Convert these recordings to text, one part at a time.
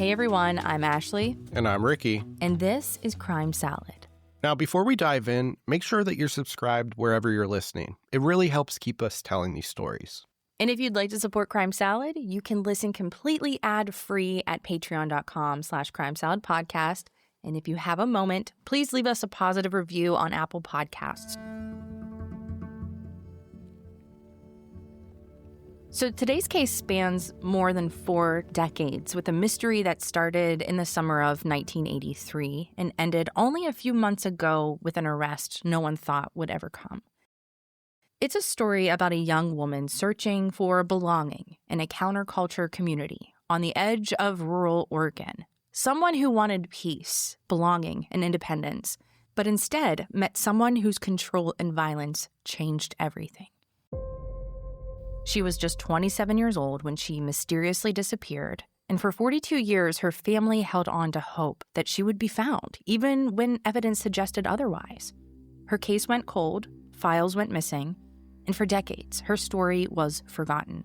Hey everyone, I'm Ashley. And I'm Ricky. And this is Crime Salad. Now, before we dive in, make sure that you're subscribed wherever you're listening. It really helps keep us telling these stories. And if you'd like to support Crime Salad, you can listen completely ad-free at patreon.com/crimesaladpodcast. And if you have a moment, please leave us a positive review on Apple Podcasts. So today's case spans more than 4 decades, with a mystery that started in the summer of 1983 and ended only a few months ago with an arrest no one thought would ever come. It's a story about a young woman searching for belonging in a counterculture community on the edge of rural Oregon. Someone who wanted peace, belonging, and independence, but instead met someone whose control and violence changed everything. She was just 27 years old when she mysteriously disappeared, and for 42 years her family held on to hope that she would be found, even when evidence suggested otherwise. Her case went cold, files went missing, and for decades her story was forgotten.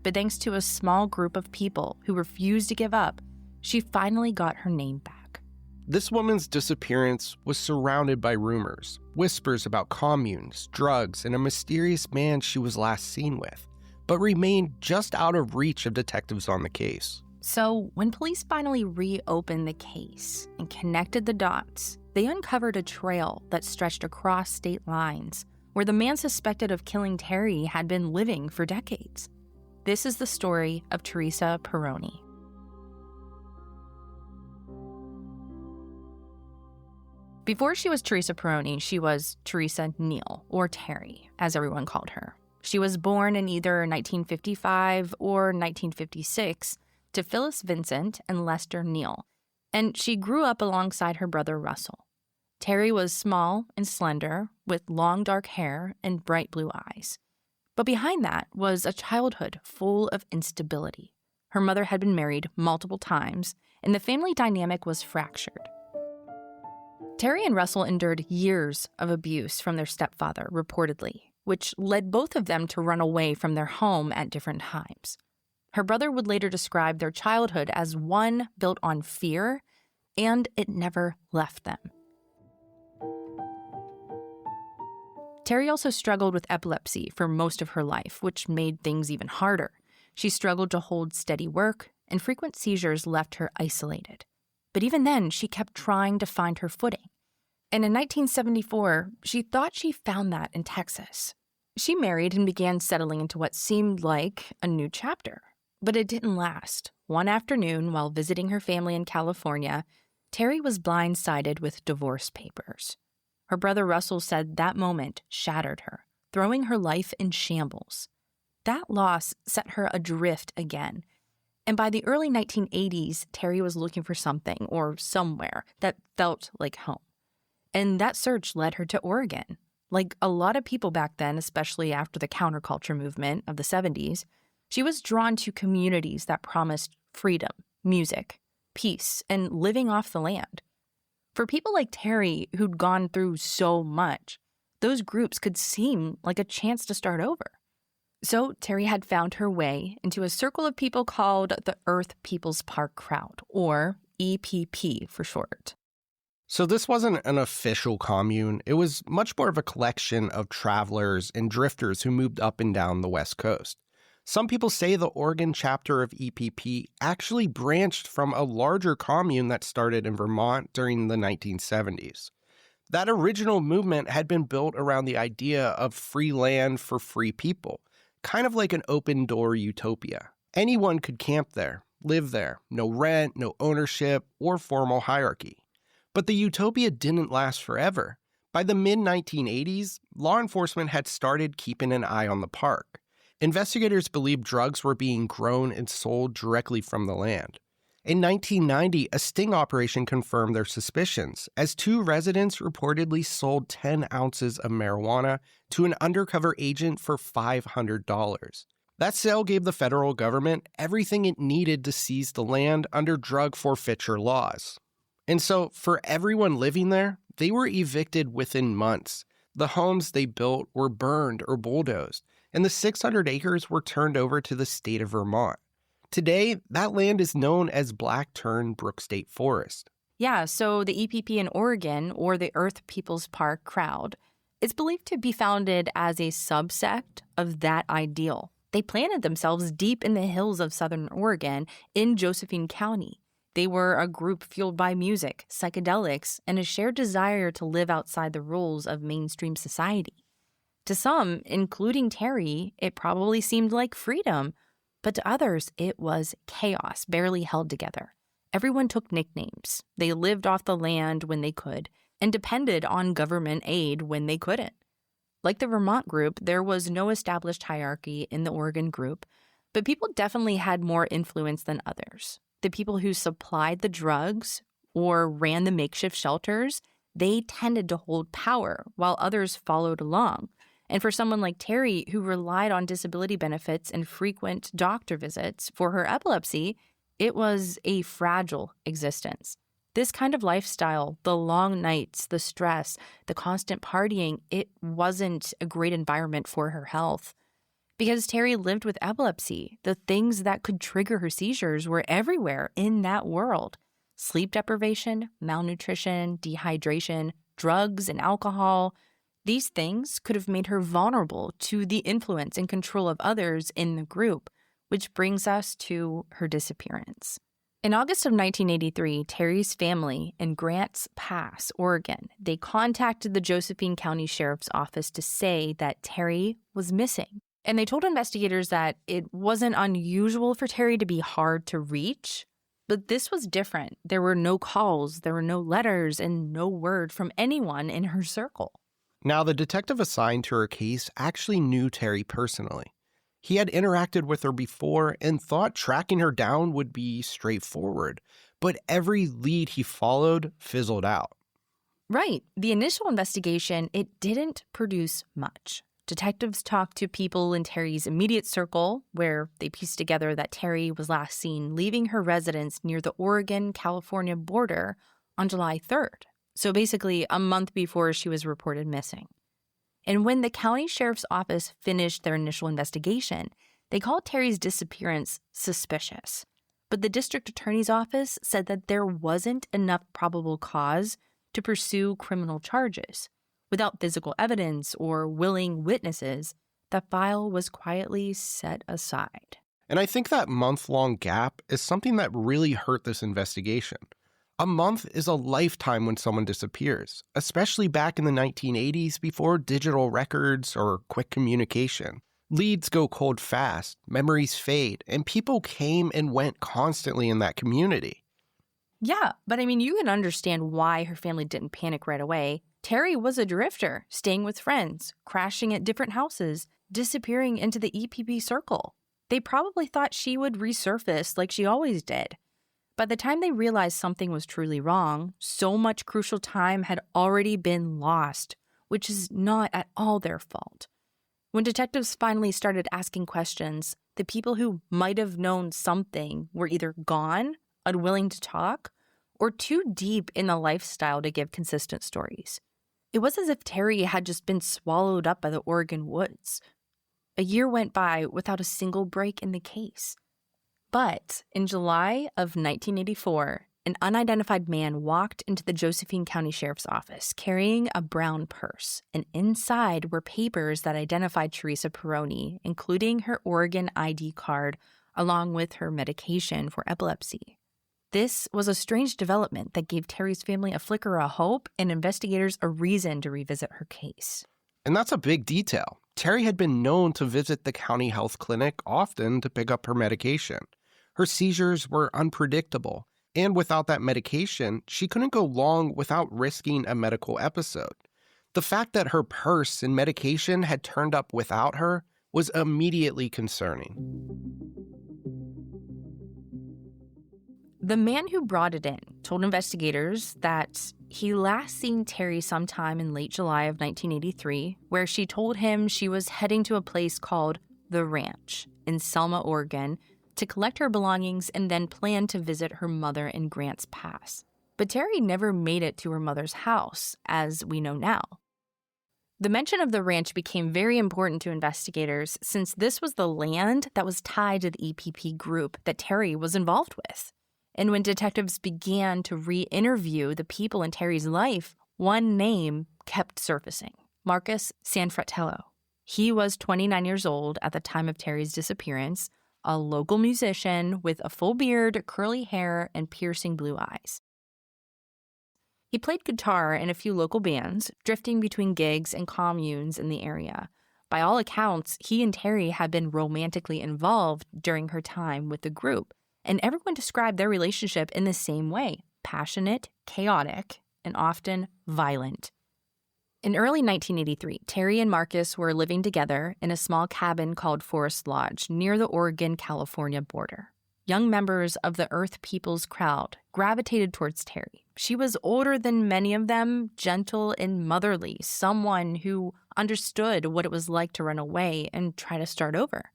But thanks to a small group of people who refused to give up, she finally got her name back. This woman's disappearance was surrounded by rumors, whispers about communes, drugs, and a mysterious man she was last seen with, but remained just out of reach of detectives on the case. So when police finally reopened the case and connected the dots, they uncovered a trail that stretched across state lines, where the man suspected of killing Terry had been living for decades. This is the story of Teresa Peroni. Before she was Teresa Peroni, she was Teresa Neal, or Terry, as everyone called her. She was born in either 1955 or 1956 to Phyllis Vincent and Lester Neal, and she grew up alongside her brother Russell. Terry was small and slender, with long dark hair and bright blue eyes. But behind that was a childhood full of instability. Her mother had been married multiple times, and the family dynamic was fractured. Terry and Russell endured years of abuse from their stepfather, reportedly, which led both of them to run away from their home at different times. Her brother would later describe their childhood as one built on fear, and it never left them. Terry also struggled with epilepsy for most of her life, which made things even harder. She struggled to hold steady work, and frequent seizures left her isolated. But even then, she kept trying to find her footing. And in 1974, she thought she found that in Texas. She married and began settling into what seemed like a new chapter. But it didn't last. One afternoon, while visiting her family in California, Terry was blindsided with divorce papers. Her brother Russell said that moment shattered her, throwing her life in shambles. That loss set her adrift again. And by the early 1980s, Terry was looking for something or somewhere that felt like home. And that search led her to Oregon. Like a lot of people back then, especially after the counterculture movement of the 70s, she was drawn to communities that promised freedom, music, peace, and living off the land. For people like Terry, who'd gone through so much, those groups could seem like a chance to start over. So Terry had found her way into a circle of people called the Earth People's Park Crowd, or EPP for short. So this wasn't an official commune. It was much more of a collection of travelers and drifters who moved up and down the West Coast. Some people say the Oregon chapter of EPP actually branched from a larger commune that started in Vermont during the 1970s. That original movement had been built around the idea of free land for free people, kind of like an open-door utopia. Anyone could camp there, live there, no rent, no ownership, or formal hierarchy. But the utopia didn't last forever. By the mid-1980s, law enforcement had started keeping an eye on the park. Investigators believed drugs were being grown and sold directly from the land. In 1990, a sting operation confirmed their suspicions, as 2 residents reportedly sold 10 ounces of marijuana to an undercover agent for $500. That sale gave the federal government everything it needed to seize the land under drug forfeiture laws. And so, for everyone living there, they were evicted within months. The homes they built were burned or bulldozed, and the 600 acres were turned over to the state of Vermont. Today, that land is known as Black-Tern Brook State Forest. Yeah, so the EPP in Oregon, or the Earth People's Park crowd, is believed to be founded as a subsect of that ideal. They planted themselves deep in the hills of southern Oregon in Josephine County. They were a group fueled by music, psychedelics, and a shared desire to live outside the rules of mainstream society. To some, including Terry, it probably seemed like freedom, but to others, it was chaos, barely held together. Everyone took nicknames. They lived off the land when they could and depended on government aid when they couldn't. Like the Vermont group, there was no established hierarchy in the Oregon group, but people definitely had more influence than others. The people who supplied the drugs or ran the makeshift shelters, they tended to hold power while others followed along. And for someone like Terry, who relied on disability benefits and frequent doctor visits for her epilepsy, it was a fragile existence. This kind of lifestyle, the long nights, the stress, the constant partying, it wasn't a great environment for her health. Because Terry lived with epilepsy, the things that could trigger her seizures were everywhere in that world. Sleep deprivation, malnutrition, dehydration, drugs and alcohol. These things could have made her vulnerable to the influence and control of others in the group, which brings us to her disappearance. In August of 1983, Terry's family in Grants Pass, Oregon, they contacted the Josephine County Sheriff's Office to say that Terry was missing. And they told investigators that it wasn't unusual for Terry to be hard to reach, but this was different. There were no calls, there were no letters, and no word from anyone in her circle. Now, the detective assigned to her case actually knew Terry personally. He had interacted with her before and thought tracking her down would be straightforward, but every lead he followed fizzled out. Right. The initial investigation, it didn't produce much. Detectives talked to people in Terry's immediate circle, where they pieced together that Terry was last seen leaving her residence near the Oregon-California border on July 3rd. So basically a month before she was reported missing. And when the county sheriff's office finished their initial investigation, they called Terry's disappearance suspicious. But the district attorney's office said that there wasn't enough probable cause to pursue criminal charges. Without physical evidence or willing witnesses, the file was quietly set aside. And I think that month-long gap is something that really hurt this investigation. A month is a lifetime when someone disappears, especially back in the 1980s before digital records or quick communication. Leads go cold fast, memories fade, and people came and went constantly in that community. Yeah, but you can understand why her family didn't panic right away. Terry was a drifter, staying with friends, crashing at different houses, disappearing into the EPP circle. They probably thought she would resurface like she always did. By the time they realized something was truly wrong, so much crucial time had already been lost, which is not at all their fault. When detectives finally started asking questions, the people who might have known something were either gone, unwilling to talk, or too deep in the lifestyle to give consistent stories. It was as if Terry had just been swallowed up by the Oregon woods. A year went by without a single break in the case. But in July of 1984, an unidentified man walked into the Josephine County Sheriff's Office carrying a brown purse, and inside were papers that identified Teresa Peroni, including her Oregon ID card, along with her medication for epilepsy. This was a strange development that gave Terry's family a flicker of hope and investigators a reason to revisit her case. And that's a big detail. Terry had been known to visit the county health clinic often to pick up her medication. Her seizures were unpredictable, and without that medication, she couldn't go long without risking a medical episode. The fact that her purse and medication had turned up without her was immediately concerning. The man who brought it in told investigators that he last seen Terry sometime in late July of 1983, where she told him she was heading to a place called The Ranch in Selma, Oregon, to collect her belongings and then plan to visit her mother in Grants Pass. But Terry never made it to her mother's house, as we know now. The mention of the ranch became very important to investigators since this was the land that was tied to the EPP group that Terry was involved with. And when detectives began to re-interview the people in Terry's life, one name kept surfacing: Marcus Sanfratello. He was 29 years old at the time of Terry's disappearance, a local musician with a full beard, curly hair, and piercing blue eyes. He played guitar in a few local bands, drifting between gigs and communes in the area. By all accounts, he and Terry had been romantically involved during her time with the group, and everyone described their relationship in the same way: passionate, chaotic, and often violent. In early 1983, Terry and Marcus were living together in a small cabin called Forest Lodge near the Oregon-California border. Young members of the Earth People's crowd gravitated towards Terry. She was older than many of them, gentle and motherly, someone who understood what it was like to run away and try to start over.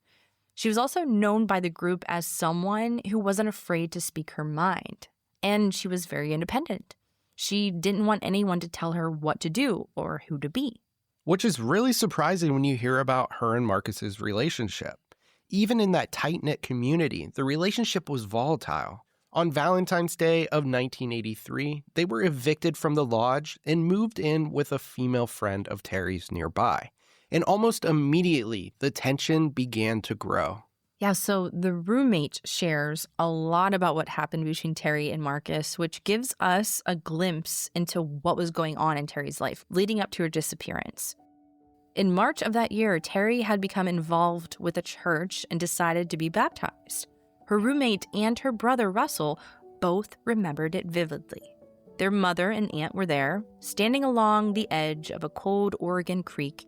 She was also known by the group as someone who wasn't afraid to speak her mind, and she was very independent. She didn't want anyone to tell her what to do or who to be. Which is really surprising when you hear about her and Marcus's relationship. Even in that tight-knit community, the relationship was volatile. On Valentine's Day of 1983, they were evicted from the lodge and moved in with a female friend of Terry's nearby. And almost immediately, the tension began to grow. Yeah, so the roommate shares a lot about what happened between Terry and Marcus, which gives us a glimpse into what was going on in Terry's life leading up to her disappearance. In March of that year, Terry had become involved with a church and decided to be baptized. Her roommate and her brother, Russell, both remembered it vividly. Their mother and aunt were there, standing along the edge of a cold Oregon creek.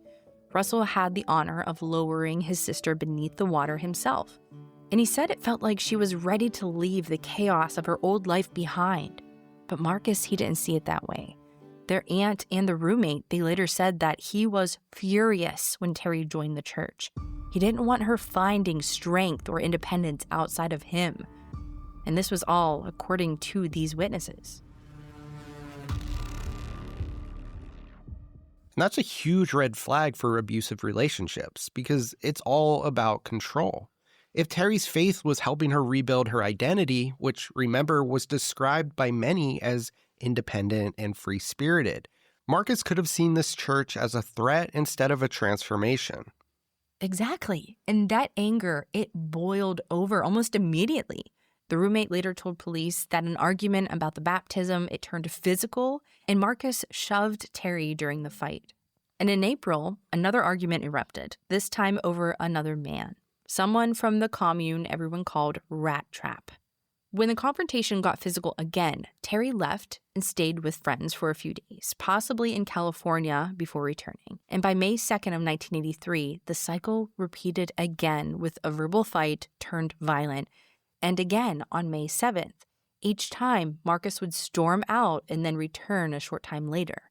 Russell had the honor of lowering his sister beneath the water himself. And he said it felt like she was ready to leave the chaos of her old life behind. But Marcus, he didn't see it that way. Their aunt and the roommate, they later said that he was furious when Terry joined the church. He didn't want her finding strength or independence outside of him. And this was all according to these witnesses. And that's a huge red flag for abusive relationships because it's all about control. If Terry's faith was helping her rebuild her identity, which, remember, was described by many as independent and free-spirited, Marcus could have seen this church as a threat instead of a transformation. Exactly. And that anger, it boiled over almost immediately. The roommate later told police that an argument about the baptism, it turned physical, and Marcus shoved Terry during the fight. And in April, another argument erupted, this time over another man, someone from the commune everyone called Rat Trap. When the confrontation got physical again, Terry left and stayed with friends for a few days, possibly in California before returning. And by May 2nd of 1983, the cycle repeated again with a verbal fight turned violent. And again on May 7th. Each time, Marcus would storm out and then return a short time later.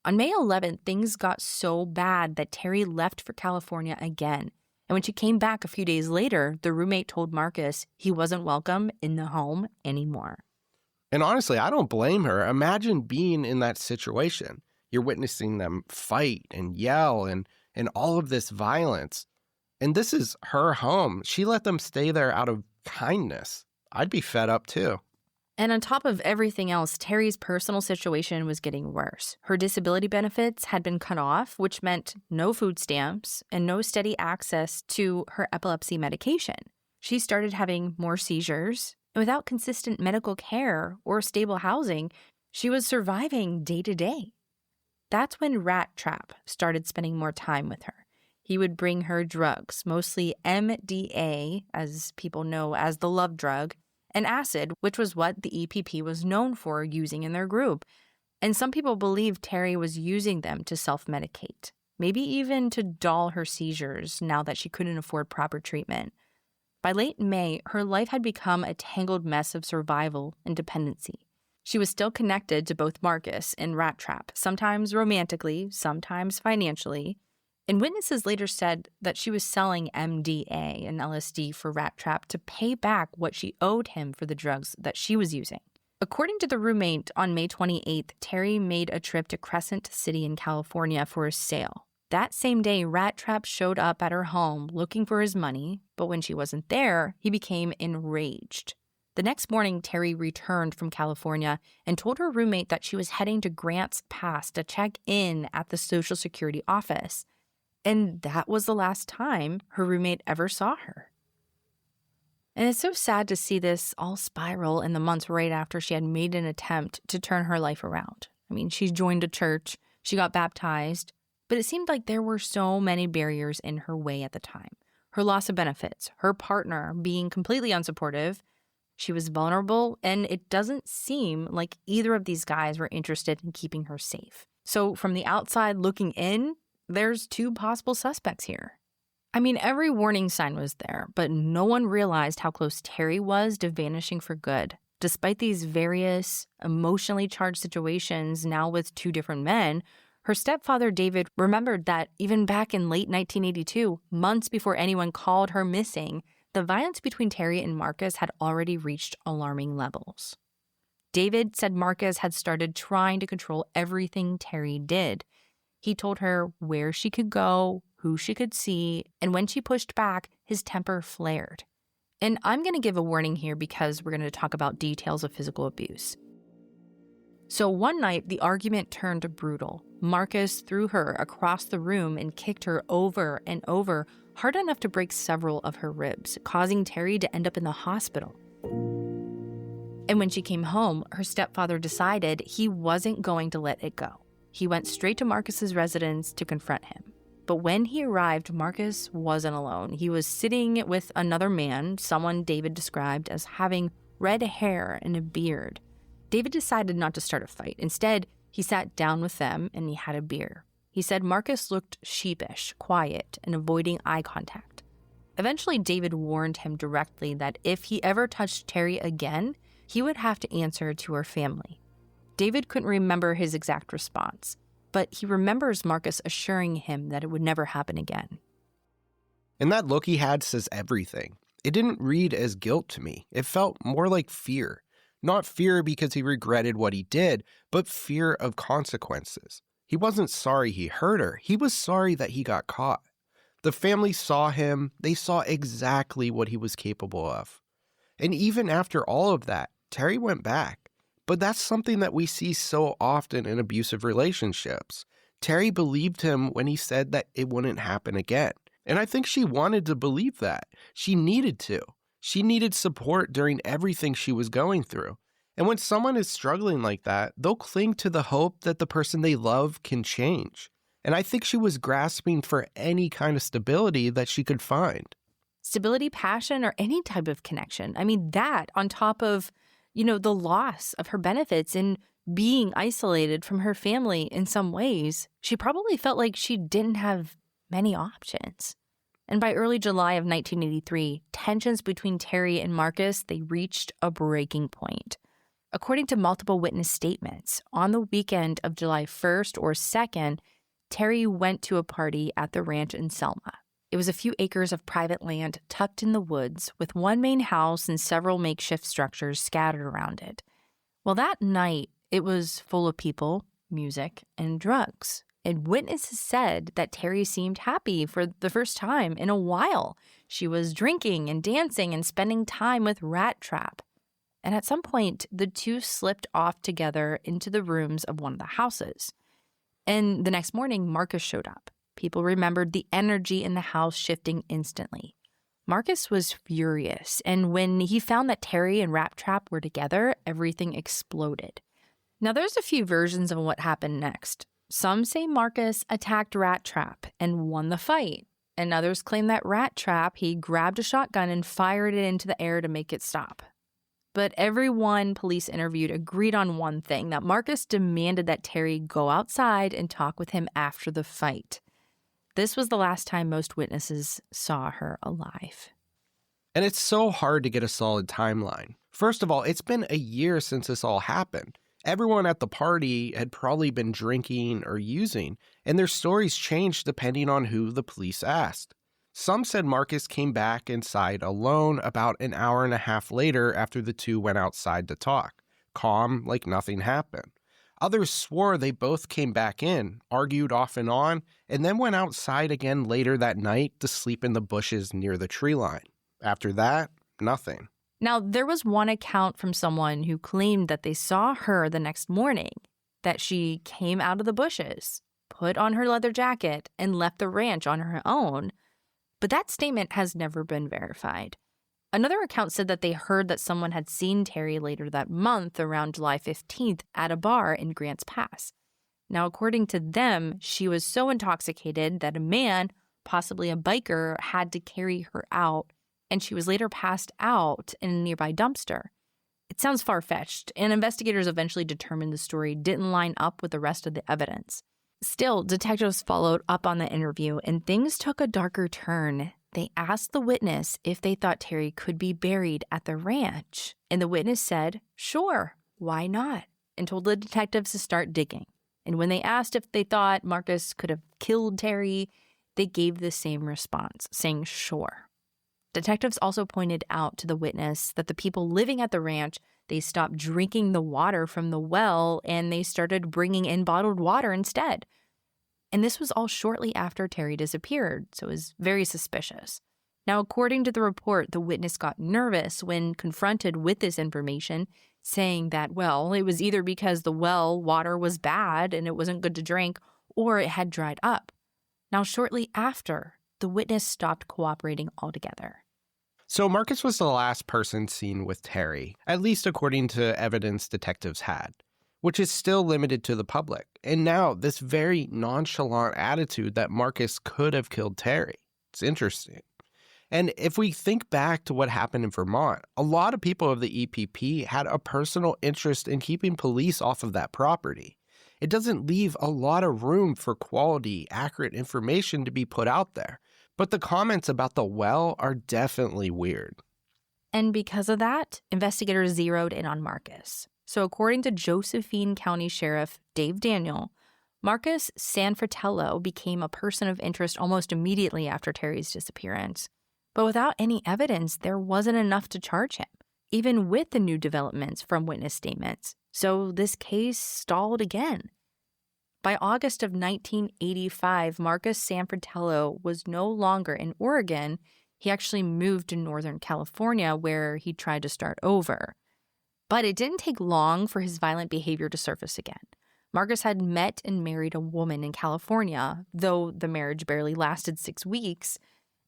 On May 11th, things got so bad that Terry left for California again. And when she came back a few days later, the roommate told Marcus he wasn't welcome in the home anymore. And honestly, I don't blame her. Imagine being in that situation. You're witnessing them fight and yell and all of this violence. And this is her home. She let them stay there out of kindness. I'd be fed up too. And on top of everything else, Terry's personal situation was getting worse. Her disability benefits had been cut off, which meant no food stamps and no steady access to her epilepsy medication. She started having more seizures, and without consistent medical care or stable housing, she was surviving day to day. That's when Rat Trap started spending more time with her. He would bring her drugs, mostly MDA, as people know as the love drug, and acid, which was what the EPP was known for using in their group. And some people believe Terry was using them to self-medicate, maybe even to dull her seizures now that she couldn't afford proper treatment. By late May, her life had become a tangled mess of survival and dependency. She was still connected to both Marcus and Rat Trap, sometimes romantically, sometimes financially. And witnesses later said that she was selling MDA and LSD for Rat Trap to pay back what she owed him for the drugs that she was using. According to the roommate, on May 28th, Terry made a trip to Crescent City in California for a sale. That same day, Rat Trap showed up at her home looking for his money, but when she wasn't there, he became enraged. The next morning, Terry returned from California and told her roommate that she was heading to Grants Pass to check in at the Social Security office. And that was the last time her roommate ever saw her. And it's so sad to see this all spiral in the months right after she had made an attempt to turn her life around. I mean, she joined a church, she got baptized, but it seemed like there were so many barriers in her way at the time. Her loss of benefits, her partner being completely unsupportive, she was vulnerable, and it doesn't seem like either of these guys were interested in keeping her safe. So from the outside looking in, there's two possible suspects here. I mean, every warning sign was there, but no one realized how close Terry was to vanishing for good. Despite these various emotionally charged situations now with two different men, her stepfather, David, remembered that even back in late 1982, months before anyone called her missing, the violence between Terry and Marcus had already reached alarming levels. David said Marcus had started trying to control everything Terry did. He told her where she could go, who she could see, and when she pushed back, his temper flared. And I'm going to give a warning here because we're going to talk about details of physical abuse. So one night, the argument turned brutal. Marcus threw her across the room and kicked her over and over, hard enough to break several of her ribs, causing Terry to end up in the hospital. And when she came home, her stepfather decided he wasn't going to let it go. He went straight to Marcus's residence to confront him. But when he arrived, Marcus wasn't alone. He was sitting with another man, someone David described as having red hair and a beard. David decided not to start a fight. Instead, he sat down with them and he had a beer. He said Marcus looked sheepish, quiet, and avoiding eye contact. Eventually, David warned him directly that if he ever touched Terry again, he would have to answer to her family. David couldn't remember his exact response, but he remembers Marcus assuring him that it would never happen again. And that look he had says everything. It didn't read as guilt to me. It felt more like fear. Not fear because he regretted what he did, but fear of consequences. He wasn't sorry he hurt her. He was sorry that he got caught. The family saw him. They saw exactly what he was capable of. And even after all of that, Terry went back. But that's something that we see so often in abusive relationships. Terry believed him when he said that it wouldn't happen again. And I think she wanted to believe that. She needed to. She needed support during everything she was going through. And when someone is struggling like that, they'll cling to the hope that the person they love can change. And I think she was grasping for any kind of stability that she could find. Stability, passion, or any type of connection. I mean, that on top of, the loss of her benefits and being isolated from her family in some ways, she probably felt like she didn't have many options. And by early July of 1983, tensions between Terry and Marcus, they reached a breaking point. According to multiple witness statements, on the weekend of July 1st or 2nd, Terry went to a party at the ranch in Selma. It was a few acres of private land tucked in the woods with one main house and several makeshift structures scattered around it. Well, that night, it was full of people, music, and drugs. And witnesses said that Terry seemed happy for the first time in a while. She was drinking and dancing and spending time with Rat Trap. And at some point, the two slipped off together into the rooms of one of the houses. And the next morning, Marcus showed up. People remembered the energy in the house shifting instantly. Marcus was furious, and when he found that Terry and Rat Trap were together, everything exploded. Now, there's a few versions of what happened next. Some say Marcus attacked Rat Trap and won the fight, and others claim that Rat Trap, he grabbed a shotgun and fired it into the air to make it stop. But everyone police interviewed agreed on one thing, that Marcus demanded that Terry go outside and talk with him after the fight. This was the last time most witnesses saw her alive. And it's so hard to get a solid timeline. First of all, it's been a year since this all happened. Everyone at the party had probably been drinking or using, and their stories changed depending on who the police asked. Some said Marcus came back inside alone about an hour and a half later after the two went outside to talk. calm like nothing happened. Others swore they both came back in, argued off and on, and then went outside again later that night to sleep in the bushes near the tree line. After that, nothing. Now, there was one account from someone who claimed that they saw her the next morning, that she came out of the bushes, put on her leather jacket, and left the ranch on her own. But that statement has never been verified. Another account said that they heard that someone had seen Terry later that month, around July 15th, at a bar in Grants Pass. Now, according to them, she was so intoxicated that a man, possibly a biker, had to carry her out, and she was later passed out in a nearby dumpster. It sounds far-fetched, and investigators eventually determined the story didn't line up with the rest of the evidence. Still, detectives followed up on the interview, and things took a darker turn. They asked the witness if they thought Terry could be buried at the ranch, and the witness said, sure, why not, and told the detectives to start digging. And when they asked if they thought Marcus could have killed Terry, they gave the same response, saying sure. Detectives also pointed out to the witness that the people living at the ranch, they stopped drinking the water from the well and they started bringing in bottled water instead. And this was all shortly after Terry disappeared, so it was very suspicious. Now, according to the report, the witness got nervous when confronted with this information, saying that, well, it was either because the well water was bad and it wasn't good to drink, or it had dried up. Now, shortly after, the witness stopped cooperating altogether. So Marcus was the last person seen with Terry, at least according to evidence detectives had, which is still limited to the public. And now this very nonchalant attitude that Marcus could have killed Terry. It's interesting. And if we think back to what happened in Vermont, a lot of people of the EPP had a personal interest in keeping police off of that property. It doesn't leave a lot of room for quality, accurate information to be put out there. But the comments about the well are definitely weird. And because of that, investigators zeroed in on Marcus. So according to Josephine County Sheriff Dave Daniel, Marcus Sanfratello became a person of interest almost immediately after Terry's disappearance. But without any evidence, there wasn't enough to charge him, even with the new developments from witness statements. So this case stalled again. By August of 1985, Marcus Sanfratello was no longer in Oregon. He actually moved to Northern California, where he tried to start over. But it didn't take long for his violent behavior to surface again. Marcus had met and married a woman in California, though the marriage barely lasted 6 weeks.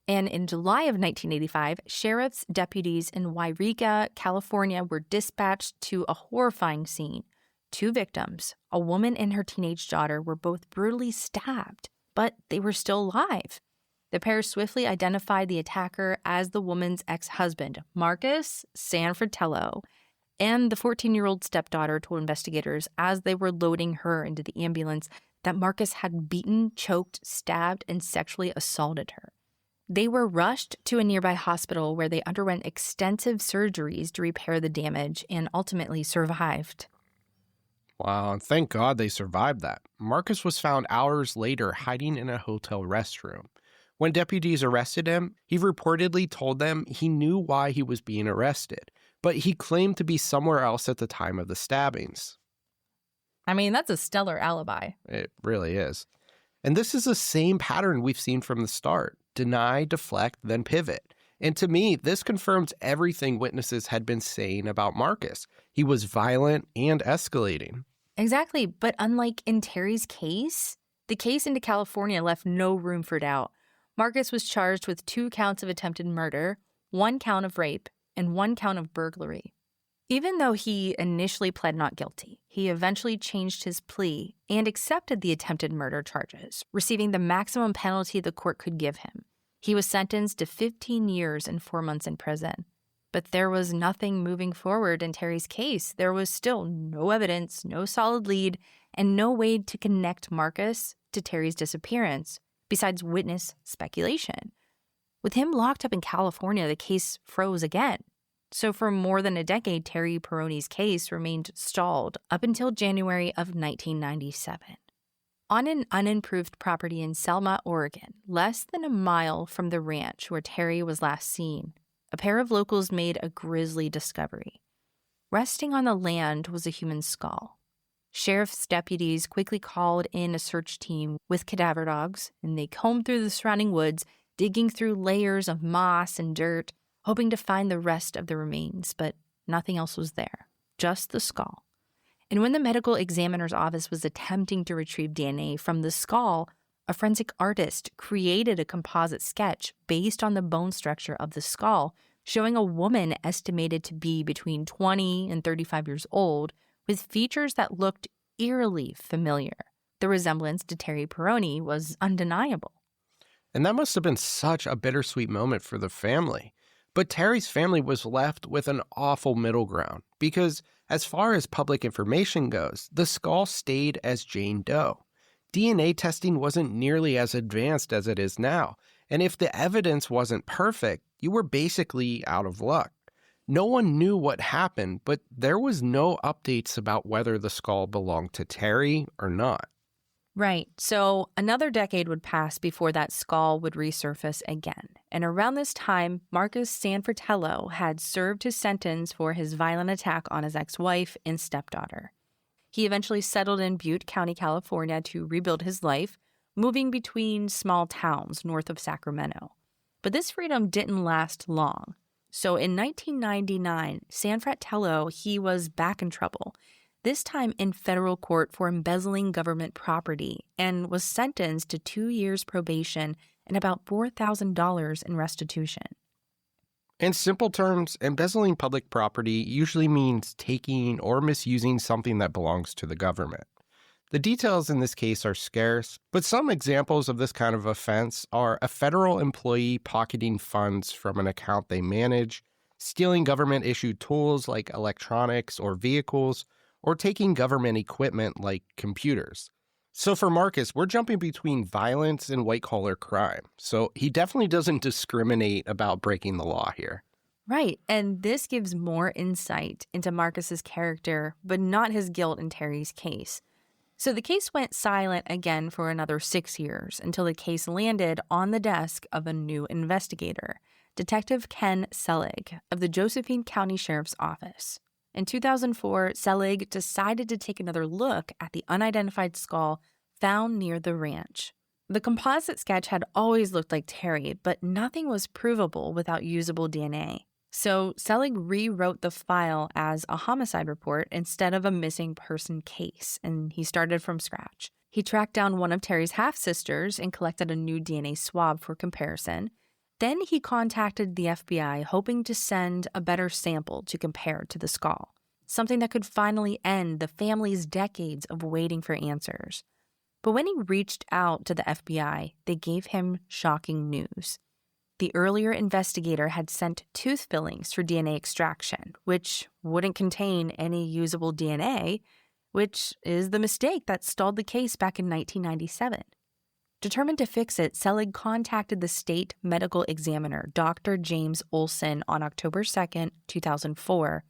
And in July of 1985, sheriff's deputies in Wairika, California, were dispatched to a horrifying scene. 2 victims, a woman and her teenage daughter, were both brutally stabbed, but they were still alive. The pair swiftly identified the attacker as the woman's ex-husband, Marcus Sanfratello, and the 14-year-old stepdaughter told investigators as they were loading her into the ambulance that Marcus had beaten, choked, stabbed, and sexually assaulted her. They were rushed to a nearby hospital where they underwent extensive surgeries to repair the damage and ultimately survived. Wow, and thank God they survived that. Marcus was found hours later hiding in a hotel restroom. When deputies arrested him, he reportedly told them he knew why he was being arrested, but he claimed to be somewhere else at the time of the stabbings. I mean, that's a stellar alibi. It really is. And this is the same pattern we've seen from the start. Deny, deflect, then pivot. And to me, this confirms everything witnesses had been saying about Marcus. He was violent and escalating. Exactly, but unlike in Terry's case, the case into California left no room for doubt. Marcus was charged with 2 counts of attempted murder, 1 count of rape, and 1 count of burglary. Even though he initially pled not guilty, he eventually changed his plea and accepted the attempted murder charges, receiving the maximum penalty the court could give him. He was sentenced to 15 years and 4 months in prison. But there was nothing moving forward in Terry's case. There was still no evidence, no solid lead, and no way to connect Marcus to Terry's disappearance, besides witness speculation. With him locked up in California, the case froze again. So for more than a decade, Terry Peroni's case remained stalled up until January of 1997. On an unimproved property in Selma, Oregon, less than a mile from the ranch where Terry was last seen, a pair of locals made a grisly discovery. Resting on the land was a human skull. Sheriff's deputies quickly called in a search team with cadaver dogs, and they combed through the surrounding woods, digging through layers of moss and dirt, hoping to find the rest of the remains, but nothing else was there, just the skull. And when the medical examiner's office was attempting to retrieve DNA from the skull, a forensic artist created a composite sketch based on the bone structure of the skull, showing a woman estimated to be between 20 and 35 years old, with features that looked eerily familiar. The resemblance to Terry Peroni was undeniable. And that must have been such a bittersweet moment for the family. But Terry's family was left with an awful middle ground because, as far as public information goes, the skull stayed as Jane Doe. DNA testing wasn't nearly as advanced as it is now, and if the evidence wasn't perfect, you were basically out of luck. No one knew what happened, but there was no updates about whether the skull belonged to Terry or not. Right. So another decade would pass before that skull would resurface again. And around this time, Marcus Sanfratello had served his sentence for his violent attack on his ex-wife and stepdaughter. He eventually settled in Butte County, California to rebuild his life, moving between small towns north of Sacramento. But this freedom didn't last long. So in 1999, Sanfratello, he was back in trouble, this time in federal court for embezzling government property, and was sentenced to 2 years probation and about $4,000 in restitution. In simple terms, embezzling public property usually means taking or misusing something that belongs to the government. The details in this case are scarce, but some examples of this kind of offense are a federal employee pocketing funds from an account they manage, stealing government-issued tools like electronics or vehicles, or taking government equipment like computers. So for Marcus, we're jumping between violence and white-collar crime, so he definitely doesn't discriminate about breaking the law here. Right, and this gives more insight into Marcus's character, but not his guilt in Terry's case. So the case went silent again for another 6 years until the case landed on the desk of a new investigator, Detective Ken Selig of the Josephine County Sheriff's Office. In 2004, Selig decided to take another look at the unidentified skull found near the ranch. The composite sketch had always looked like Terry, but nothing was provable without usable DNA. So Selig rewrote the file as a homicide report instead of a missing person case, and he started from scratch. He tracked down one of Terry's half-sisters and collected a new DNA swab for comparison. Then he contacted the FBI, hoping to send a better sample to compare to the skull, something that could finally end the family's decades of waiting for answers. But when he reached out to the FBI, they gave him shocking news. The earlier investigator had sent tooth fillings for DNA extraction, which wouldn't contain any usable DNA, which is the mistake that stalled the case back in 1997. Determined to fix it, Selig contacted the state medical examiner, Dr. James Olson, on October 2, 2004,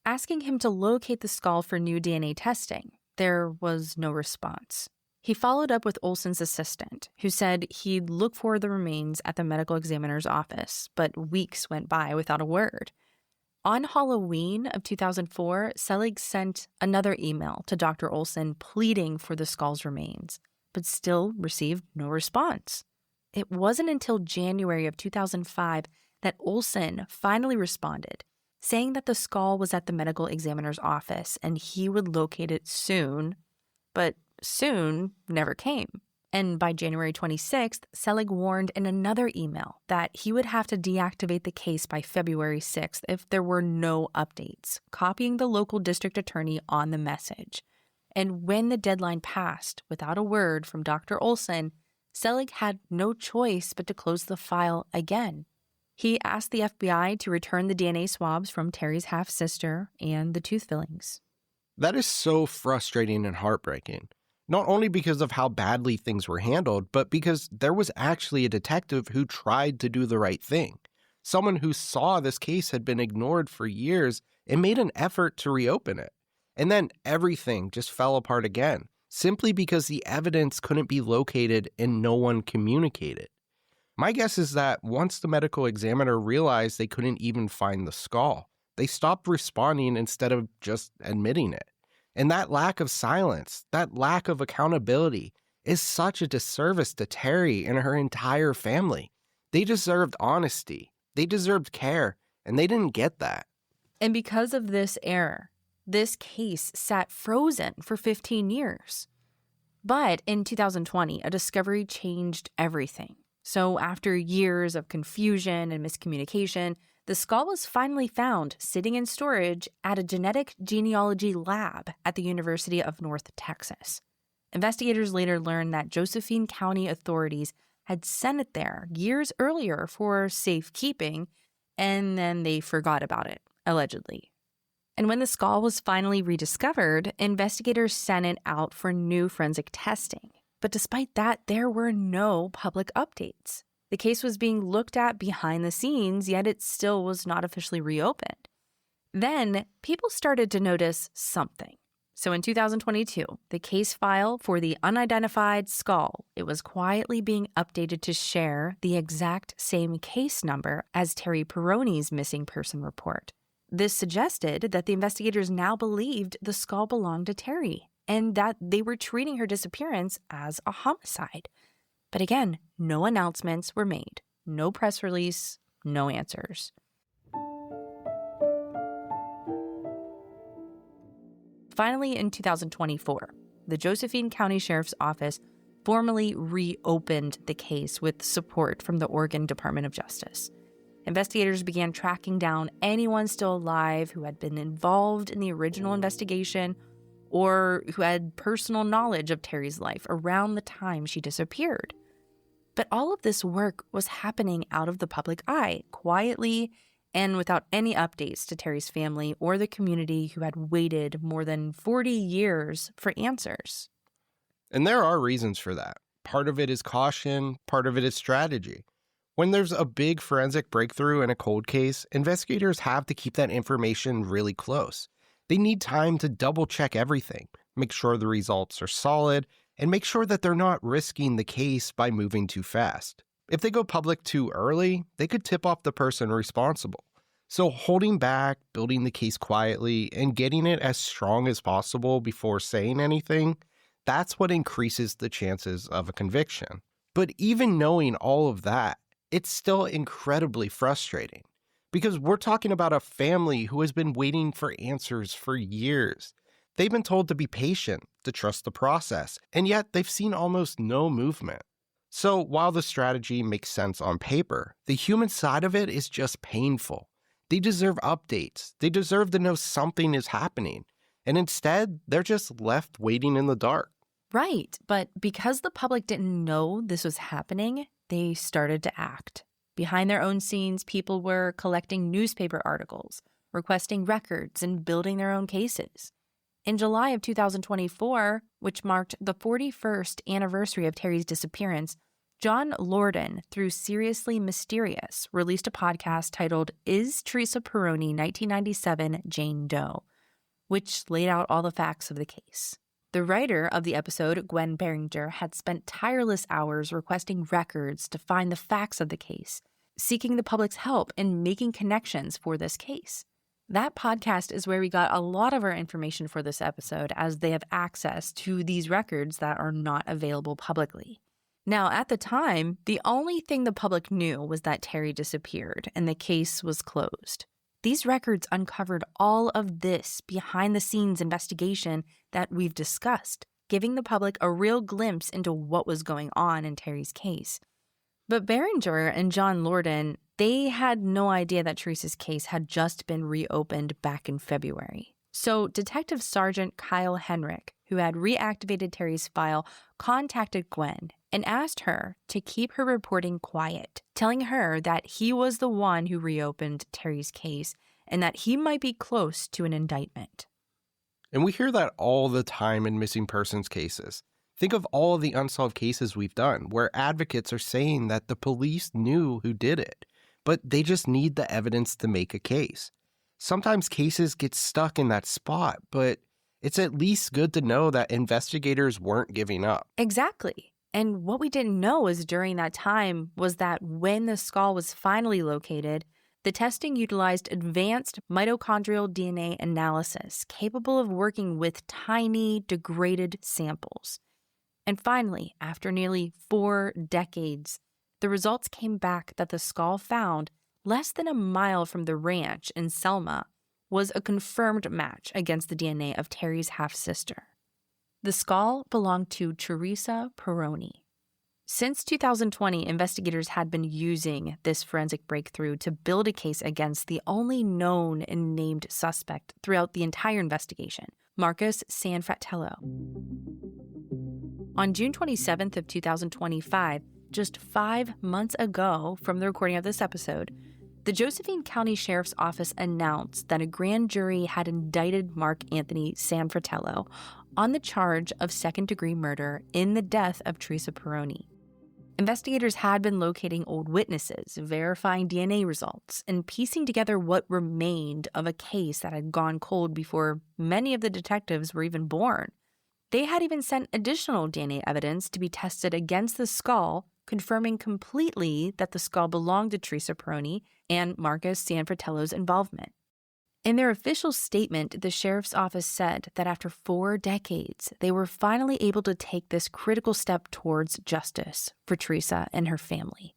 asking him to locate the skull for new DNA testing. There was no response. He followed up with Olson's assistant, who said he'd look for the remains at the medical examiner's office, but weeks went by without a word. On Halloween of 2004, Selig sent another email to Dr. Olson pleading for the skull's remains, but still received no response. It wasn't until January of 2005 that Olson finally responded, saying that the skull was at the medical examiner's office and he would locate it soon, but soon never came. And by January 26th, Selig warned in another email that he would have to deactivate the case by February 6th if there were no updates, copying the local district attorney on the message. And when the deadline passed, without a word from Dr. Olson, Selig had no choice but to close the file again. He asked the FBI to return the DNA swabs from Terry's half-sister and the tooth fillings. That is so frustrating and heartbreaking. Not only because of how badly things were handled, but because there was actually a detective who tried to do the right thing. Someone who saw this case had been ignored for years and made an effort to reopen it. And then everything just fell apart again, simply because the evidence couldn't be located and no one communicated. My guess is that once the medical examiner realized they couldn't even find the skull, They stopped responding instead of just admitting it. And that lack of silence, that lack of accountability is such a disservice to Terry and her entire family. They deserved honesty. They deserved care, and they didn't get that. And because of this error, this case sat frozen for 15 years. But in 2020, a discovery changed everything. So after years of confusion and miscommunication, the skull was finally found sitting in storage at a genetic genealogy lab at the University of North Texas. Investigators later learned that Josephine County authorities had sent it there years earlier for safekeeping, and then they forgot about it, allegedly. And when the skull was finally rediscovered, investigators sent it out for new forensic testing. But despite that, there were no public updates. The case was being looked at behind the scenes, yet it still was not officially reopened. Then, people started to notice something. So in 2022, the case file for the unidentified skull, it was quietly being updated to share the exact same case number as Terry Peroni's missing person report. This suggested that the investigators now believed the skull belonged to Terry and that they were treating her disappearance as a homicide. But again, no announcements were made, no press release, no answers. Finally, in 2024, the Josephine County Sheriff's Office formally reopened the case with support from the Oregon Department of Justice. Investigators began tracking down anyone still alive who had been involved in the original investigation or who had personal knowledge of Terry's life around the time she disappeared. But all of this work was happening out of the public eye, quietly and without any updates to Terry's family or the community who had waited more than 40 years for answers. And there are reasons for that. Part of it is caution, part of it is strategy. When there's a big forensic breakthrough in a cold case, investigators have to keep that information really close. They need time to double-check everything, make sure the results are solid, and make sure that they're not risking the case by moving too fast. If they go public too early, they could tip off the person responsible. So holding back, building the case quietly, and getting it as strong as possible before saying anything, that's what increases the chances of a conviction. But even knowing all of that, it's still incredibly frustrating. Because we're talking about a family who has been waiting for answers for years. They've been told to be patient, to trust the process, and yet they've seen almost no movement. So while the strategy makes sense on paper, the human side of it is just painful. They deserve updates. They deserve to know something is happening. And instead, they're just left waiting in the dark. Right, but because the public didn't know this was happening, they started to act. Behind their own scenes, people were collecting newspaper articles, requesting records, and building their own cases. In July of 2024, which marked the 41st anniversary of Terry's disappearance, John Lorden, through Seriously Mysterious, released a podcast titled Is Teresa Peroni 1997 Jane Doe?, which laid out all the facts of the case. The writer of the episode, Gwen Beringer, had spent tireless hours requesting records to find the facts of the case, seeking the public's help in making connections for this case. That podcast is where we got a lot of our information for this episode, as they have access to these records that are not available publicly. Now, at the time, the only thing the public knew was that Terry disappeared and the case was closed. These records uncovered all of this behind-the-scenes investigation that we've discussed, giving the public a real glimpse into what was going on in Terry's case. But Beringer and John Lorden, they had no idea that Teresa's case had just been reopened back in February. So Detective Sergeant Kyle Henrick, who had reactivated Terry's file, contacted Gwen and asked her to keep her reporting quiet, telling her that he was the one who reopened Terry's case and that he might be close to an indictment. And we hear that all the time in missing persons cases. Think of all of the unsolved cases we've done where advocates are saying that the police knew who did it, but they just need the evidence to make a case. Sometimes cases get stuck in that spot, but it's at least good to know that investigators weren't giving up. Exactly. And what we didn't know is during that time was that when the skull was finally located, The testing utilized advanced mitochondrial DNA analysis capable of working with tiny, degraded samples. And finally, after nearly 4 decades, the results came back that the skull found less than a mile from the ranch in Selma was a confirmed match against the DNA of Terry's half-sister. The skull belonged to Teresa Peroni. Since 2020, investigators had been using this forensic breakthrough to build a case against the only known and named suspect throughout the entire investigation, Marcus Sanfratello. On June 27th of 2025, just 5 months ago from the recording of this episode, the Josephine County Sheriff's Office announced that a grand jury had indicted Mark Anthony Sanfratello on the charge of second-degree murder in the death of Teresa Peroni. Investigators had been locating old witnesses, verifying DNA results, and piecing together what remained of a case that had gone cold before many of the detectives were even born. They had even sent additional DNA evidence to be tested against the skull, confirming completely that the skull belonged to Teresa Peroni and Marcus Sanfratello's involvement. In their official statement, the sheriff's office said that after 4 decades, they were finally able to take this critical step towards justice for Teresa and her family.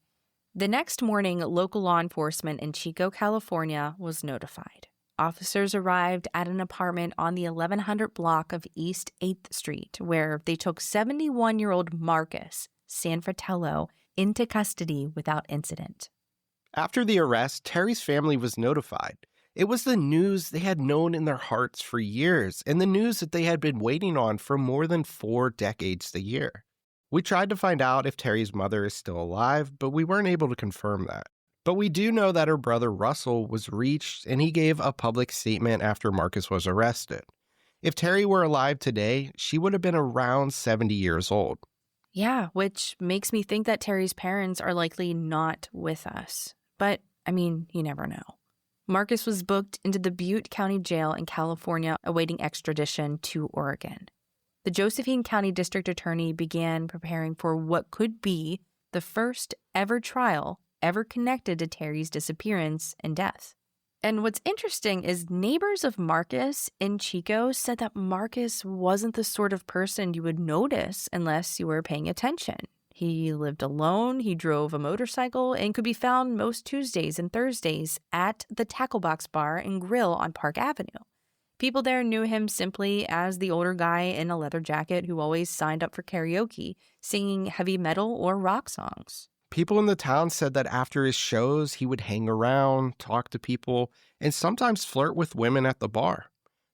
The next morning, local law enforcement in Chico, California, was notified. Officers arrived at an apartment on the 1100 block of East 8th Street, where they took 71-year-old Marcus Sanfratello into custody without incident. After the arrest, Terry's family was notified. It was the news they had known in their hearts for years, and the news that they had been waiting on for more than 4 decades a year. We tried to find out if Terry's mother is still alive, but we weren't able to confirm that. But we do know that her brother Russell was reached, and he gave a public statement after Marcus was arrested. If Terry were alive today, she would have been around 70 years old. Yeah, which makes me think that Terry's parents are likely not with us. But, you never know. Marcus was booked into the Butte County Jail in California, awaiting extradition to Oregon. The Josephine County District Attorney began preparing for what could be the first ever trial ever connected to Terry's disappearance and death. And what's interesting is neighbors of Marcus in Chico said that Marcus wasn't the sort of person you would notice unless you were paying attention. He lived alone, he drove a motorcycle, and could be found most Tuesdays and Thursdays at the Tackle Box Bar and Grill on Park Avenue. People there knew him simply as the older guy in a leather jacket who always signed up for karaoke, singing heavy metal or rock songs. People in the town said that after his shows, he would hang around, talk to people, and sometimes flirt with women at the bar.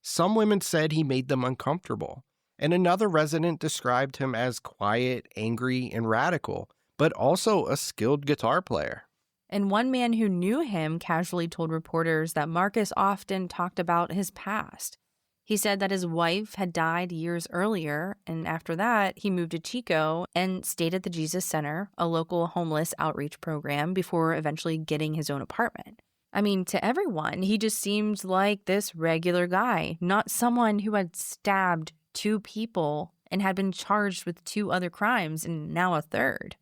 Some women said he made them uncomfortable. And another resident described him as quiet, angry, and radical, but also a skilled guitar player. And one man who knew him casually told reporters that Marcus often talked about his past. He said that his wife had died years earlier, and after that, he moved to Chico and stayed at the Jesus Center, a local homeless outreach program, before eventually getting his own apartment. To everyone, he just seemed like this regular guy, not someone who had stabbed 2 people and had been charged with 2 other crimes and now a third.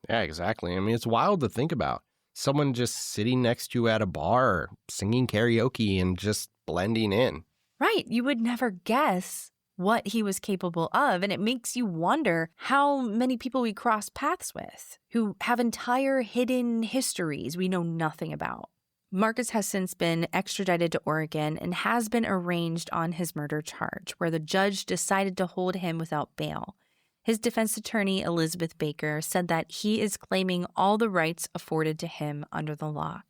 Yeah, exactly. It's wild to think about. Someone just sitting next to you at a bar, singing karaoke and just blending in. Right. You would never guess what he was capable of. And it makes you wonder how many people we cross paths with who have entire hidden histories we know nothing about. Marcus has since been extradited to Oregon and has been arraigned on his murder charge, where the judge decided to hold him without bail. His defense attorney, Elizabeth Baker, said that he is claiming all the rights afforded to him under the law.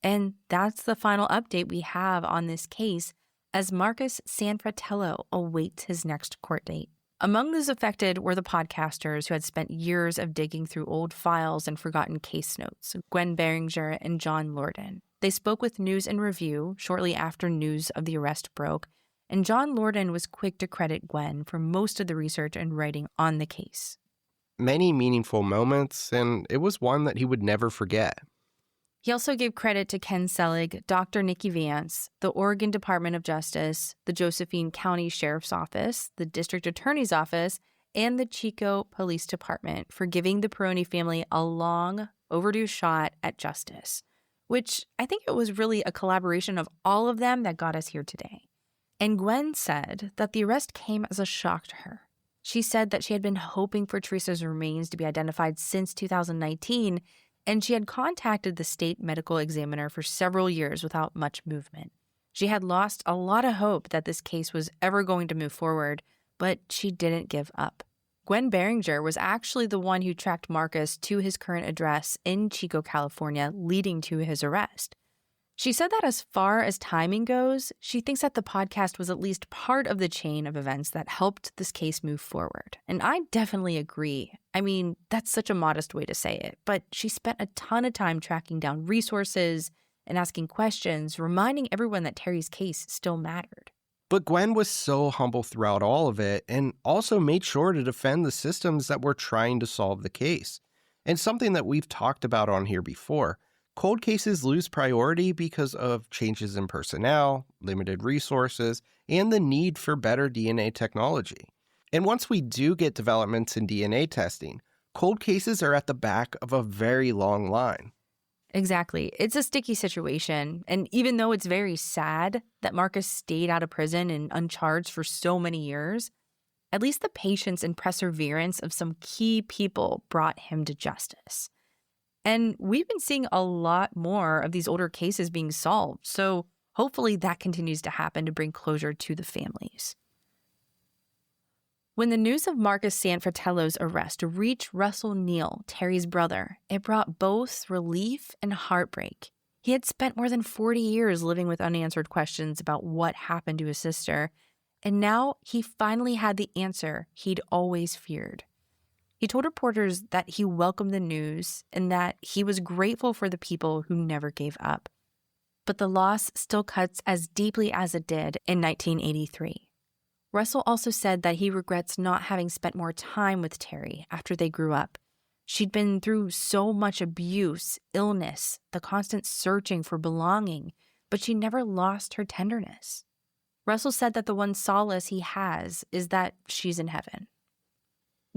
And that's the final update we have on this case as Marcus Sanfratello awaits his next court date. Among those affected were the podcasters who had spent years of digging through old files and forgotten case notes, Gwen Beringer and John Lorden. They spoke with News and Review shortly after news of the arrest broke, and John Lorden was quick to credit Gwen for most of the research and writing on the case. Many meaningful moments, and it was one that he would never forget. He also gave credit to Ken Selig, Dr. Nikki Vance, the Oregon Department of Justice, the Josephine County Sheriff's Office, the District Attorney's Office, and the Chico Police Department for giving the Peroni family a long overdue shot at justice. which I think it was really a collaboration of all of them that got us here today. And Gwen said that the arrest came as a shock to her. She said that she had been hoping for Teresa's remains to be identified since 2019, and she had contacted the state medical examiner for several years without much movement. She had lost a lot of hope that this case was ever going to move forward, but she didn't give up. Gwen Beringer was actually the one who tracked Marcus to his current address in Chico, California, leading to his arrest. She said that as far as timing goes, she thinks that the podcast was at least part of the chain of events that helped this case move forward. And I definitely agree. I mean, that's such a modest way to say it, but she spent a ton of time tracking down resources and asking questions, reminding everyone that Terry's case still mattered. But Gwen was so humble throughout all of it and also made sure to defend the systems that were trying to solve the case. And something that we've talked about on here before, cold cases lose priority because of changes in personnel, limited resources, and the need for better DNA technology. And once we do get developments in DNA testing, cold cases are at the back of a very long line. Exactly. It's a sticky situation. And even though it's very sad that Marcus stayed out of prison and uncharged for so many years, at least the patience and perseverance of some key people brought him to justice. And we've been seeing a lot more of these older cases being solved. So hopefully that continues to happen to bring closure to the families. When the news of Marcus Sanfratello's arrest reached Russell Neal, Terry's brother, it brought both relief and heartbreak. He had spent more than 40 years living with unanswered questions about what happened to his sister, and now he finally had the answer he'd always feared. He told reporters that he welcomed the news and that he was grateful for the people who never gave up. But the loss still cuts as deeply as it did in 1983. Russell also said that he regrets not having spent more time with Terry after they grew up. She'd been through so much abuse, illness, the constant searching for belonging, but she never lost her tenderness. Russell said that the one solace he has is that she's in heaven.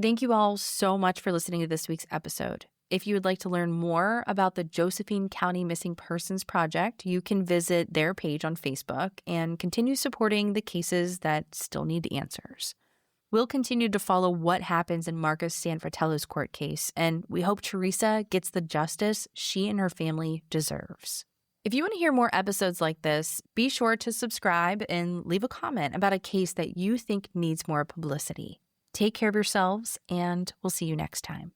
Thank you all so much for listening to this week's episode. If you would like to learn more about the Josephine County Missing Persons Project, you can visit their page on Facebook and continue supporting the cases that still need answers. We'll continue to follow what happens in Marcus Sanfratello's court case, and we hope Teresa gets the justice she and her family deserves. If you want to hear more episodes like this, be sure to subscribe and leave a comment about a case that you think needs more publicity. Take care of yourselves, and we'll see you next time.